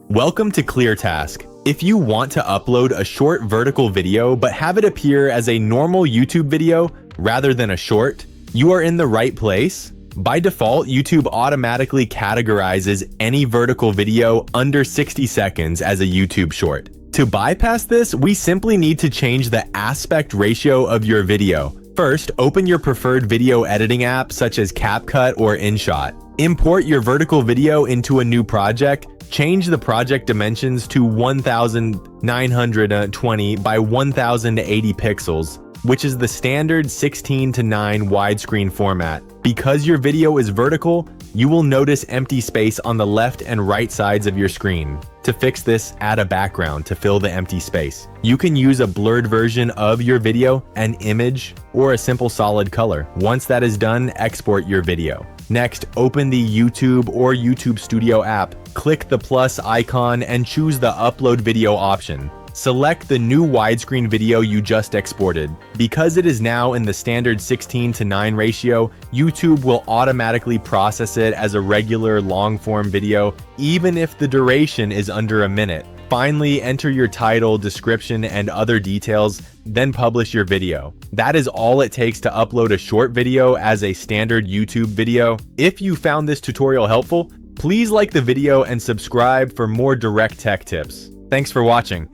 Welcome to ClearTask. If you want to upload a short vertical video but have it appear as a normal YouTube video rather than a short, you are in the right place. By default, YouTube automatically categorizes any vertical video under 60 seconds as a YouTube short. To bypass this, we simply need to change the aspect ratio of your video. First, open your preferred video editing app such as CapCut or InShot. Import your vertical video into a new project. Change the project dimensions to 1920 by 1080 pixels, which is the standard 16:9 widescreen format. Because your video is vertical, you will notice empty space on the left and right sides of your screen. To fix this, add a background to fill the empty space. You can use a blurred version of your video, an image, or a simple solid color. Once that is done, export your video. Next, open the YouTube or YouTube Studio app. Click the plus icon and choose the upload video option. Select the new widescreen video you just exported. Because it is now in the standard 16:9 ratio, YouTube will automatically process it as a regular long-form video, even if the duration is under a minute. Finally, enter your title, description, and other details, then publish your video. That is all it takes to upload a short video as a standard YouTube video. If you found this tutorial helpful, please like the video and subscribe for more direct tech tips. Thanks for watching.